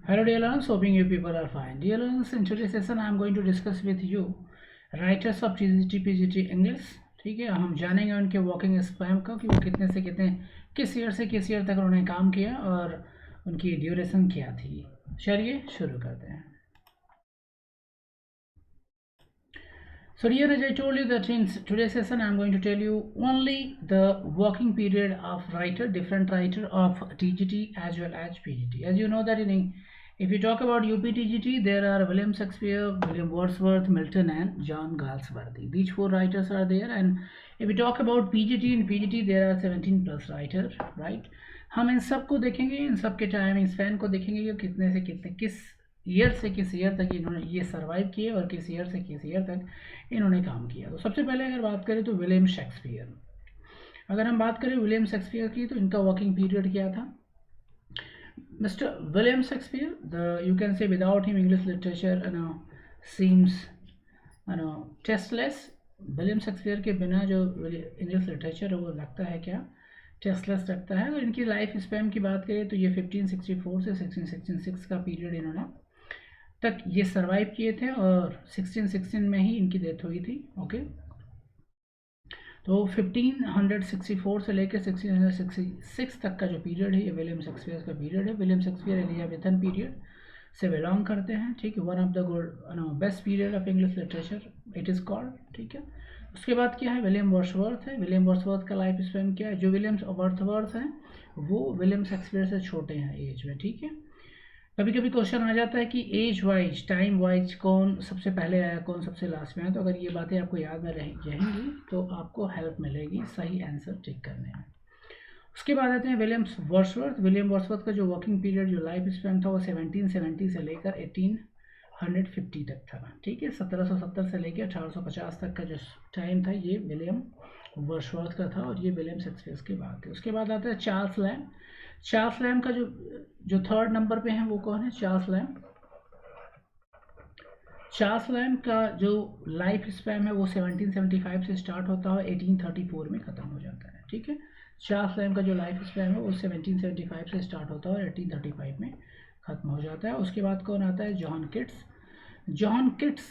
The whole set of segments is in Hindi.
Hello dear learners, hoping you people are fine. Dear learners, in today's session I am going to discuss with you writers of TGT PGT English. ठीक है, हम जानेंगे उनके वर्किंग स्पैम का कि वो कितने से कितने किस ईयर से किस ईयर तक उन्होंने काम किया और उनकी ड्यूरेशन क्या थी. चलिए शुरू करते हैं. So dear, as I told you that in today's session I am going to tell you only the working period of writer, different writer of TGT as well as PGT. As you know that if you talk about UPTGT, there are William Shakespeare, William Wordsworth, Milton and John Galsworthy. These four writers are there. And if we talk about PGT, in PGT there are 17 plus writers, right? हम इन सब को देखेंगे, इन सब के टाइमिंग स्पैन को देखेंगे कि कितने से कितने किस ईयर से किस ईयर तक इन्होंने ये सर्वाइव किए और किस ईयर से किस ईयर तक इन्होंने काम किया. तो सबसे पहले अगर बात करें तो विलियम शेक्सपियर. अगर हम बात करें विलियम शेक्सपियर की तो इनका वर्किंग पीरियड क्या था. Mr. William Shakespeare, you can say without him English literature seems tasteless. William Shakespeare के बिना जो इंग्लिश लिटरेचर है वो लगता है क्या, टेस्टलेस लगता है. अगर इनकी लाइफ स्पैन की बात करें तो ये 1564 से 1666 का पीरियड इन्होंने तक ये सर्वाइव किए थे और 1616 में ही इनकी डेथ हुई थी. ओके, तो 1564 से लेकर 1666 तक का जो पीरियड है ये विलियम शेक्सपियर का पीरियड है. विलियम शेक्सपियर एलिजाबेथन पीरियड से बिलोंग करते हैं. ठीक है, one of the best period of English literature it is called. ठीक है, उसके बाद क्या है, विलियम वर्ड्सवर्थ है. विलियम वर्ड्सवर्थ का लाइफ स्पैन क्या है, जो विलियम वर्ड्सवर्थ हैं वो विलियम शेक्सपियर से छोटे हैं एज में. ठीक है, कभी कभी क्वेश्चन आ जाता है कि एज वाइज टाइम वाइज कौन सबसे पहले आया कौन सबसे लास्ट में आया. तो अगर ये बातें आपको याद में रहेंगी तो आपको हेल्प मिलेगी सही आंसर चेक करने में. उसके बाद आते हैं विलियम वर्ड्सवर्थ. विलियम वर्ड्सवर्थ का जो वर्किंग पीरियड जो लाइफ स्पैन था वो 1770 से लेकर 1850 तक था. ठीक है, 1770 से लेकर 1850 तक का जो टाइम था ये विलियम वर्ड्सवर्थ का था और ये विलियम शेक्सपियर के बाद थे. उसके बाद आता है चार्ल्स लैम्ब. चार्ल्स लैम्ब का जो थर्ड नंबर पे है वो कौन है, चार्ल्स लैम्ब. चार्ल्स लैम्ब का जो लाइफ स्पैन है वो 1775 से स्टार्ट होता है 1834 में ख़त्म हो जाता है. ठीक है, चार्ल्स लैम्ब का जो लाइफ स्पैन है वो 1775 से स्टार्ट होता है और 1835 में ख़त्म हो जाता है. उसके बाद कौन आता है, जॉन किट्स. जॉन किट्स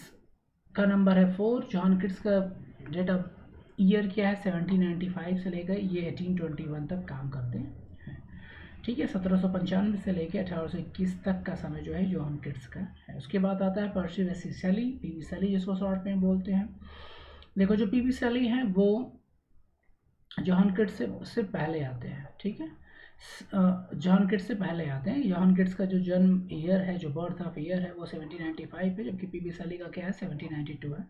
का नंबर है 4. जॉन किट्स का डेट ऑफ ईयर क्या है, 1795 से लेकर ये 1821 तक काम करते हैं. ठीक है, 1795 से लेकर 1821 तक का समय जो है जॉन किट्स का है. उसके बाद आता है पर्सी वेसी शेली, पीवी शेली जिसको शॉर्ट में बोलते हैं. देखो जो पीवी शेली हैं वो जॉन किट्स से पहले आते हैं. ठीक है, जॉन किट्स से पहले आते हैं. जॉन किट्स का जो जन्म ईयर है, जो बर्थ ऑफ ईयर है वो 1795 है, जबकि पीवी शेली का क्या है 1792 है.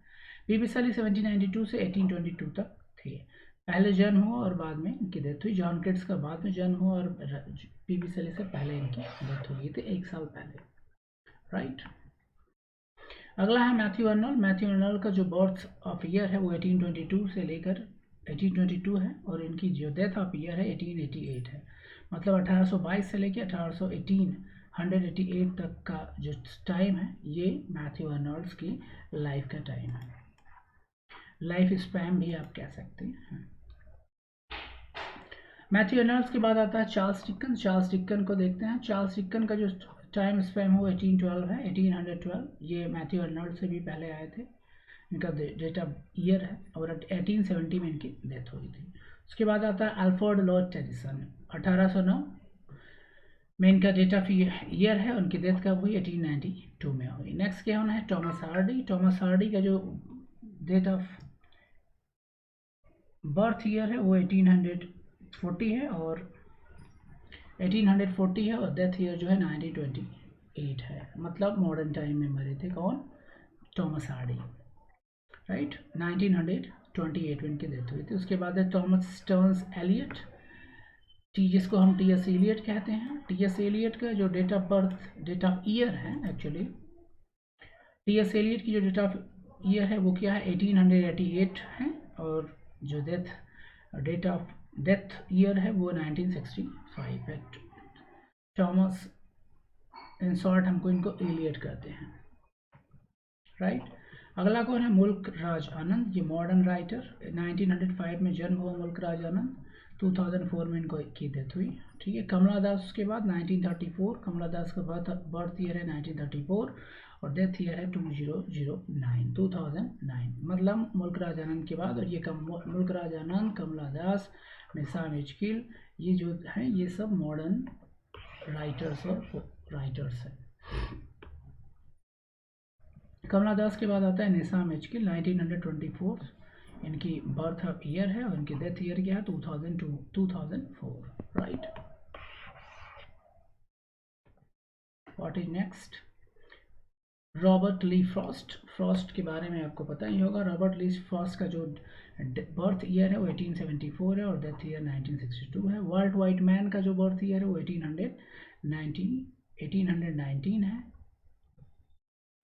पीवी शेली 1792 से 1822 तक थे. पहले जन्म हुआ और बाद में इनकी डेथ हुई. जॉन किट्स का बाद में जन्म हुआ और पीवी शेली से पहले इनकी डेथ हुई थी 1 साल पहले. राइट, अगला है मैथ्यू अर्नल्ड. मैथ्यू अर्नल्ड का जो बर्थ ऑफ ईयर है वो 1822 से लेकर 1822 है और इनकी जो डेथ ऑफ ईयर है 1888 है. मतलब 1822 से लेकर 188 तक का जो टाइम है ये मैथ्यू अर्नल्ड की लाइफ का टाइम है. लाइफ स्पैन भी आप कह सकते हैं. मैथ्यू अर्नल्ड के बाद आता है चार्ल्स डिकन. चार्ल्स डिकन को देखते हैं. चार्ल्स डिकन का जो टाइम स्पैन है वो 1812 है, 1812. ये मैथ्यू अर्नल्ड से भी पहले आए थे. इनका डेट ऑफ ईयर है और 1870 में इनकी डेथ हुई थी. उसके बाद आता है अल्फ्रेड लॉर्ड टेनिसन. 1809 में इनका डेट ऑफ ईयर है, उनकी डेथ कब हुई, 1892 में हुई. नेक्स्ट क्या होना है, थॉमस हार्डी. थॉमस हार्डी का जो डेट ऑफ बर्थ ईयर है वो 1840 है और 1840 है और डेथ ईयर जो है 1928 है. मतलब मॉडर्न टाइम में मरे थे कौन, थॉमस हार्डी. राइट, 1928 में इनकी डेथ हुई थी. उसके बाद है थॉमस स्टर्न्स एलियट, जिसको हम टी.एस. एलियट कहते हैं. टी.एस. एलियट का जो date of birth date of year है, एक्चुअली टी.एस. एलियट की जो डेट ऑफ ईयर है वो क्या है 1888 है और जो डेट ऑफ डेथ ईयर है वो 1965 है. थॉमस इन शॉर्ट हमको इनको एलियट कहते हैं. राइट, अगला कौन है, मुल्क राज आनंद. ये मॉडर्न राइटर. 1905 में जन्म हुआ मुल्क राज आनंद. 2004 में इनको की डेथ हुई, ठीक है। कमला दास के बाद 1934, कमला दास का बर्थ ईयर है 1934 और डेथ ईयर है 2009, मतलब मुल्क राजानंद के बाद। और ये मुल्क राजानंद, कमला दास, निसाम इचकिल, ये जो हैं ये सब मॉडर्न राइटर्स हैं। कमला दास के बाद आता है निसाम इचकिल, 1924 इनकी बर्थ ईयर है और इनकी डेथ ईयर क्या है 2004, right. What is next? Robert Lee Frost के बारे में आपको पता ही होगा। रॉबर्ट ली फ्रॉस्ट का जो बर्थ ईयर है वो 1874 है और डेथ ईयर 1962 है। वर्ल्ट वाइटमैन का जो बर्थ ईयर है वो 1819 है।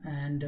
एंड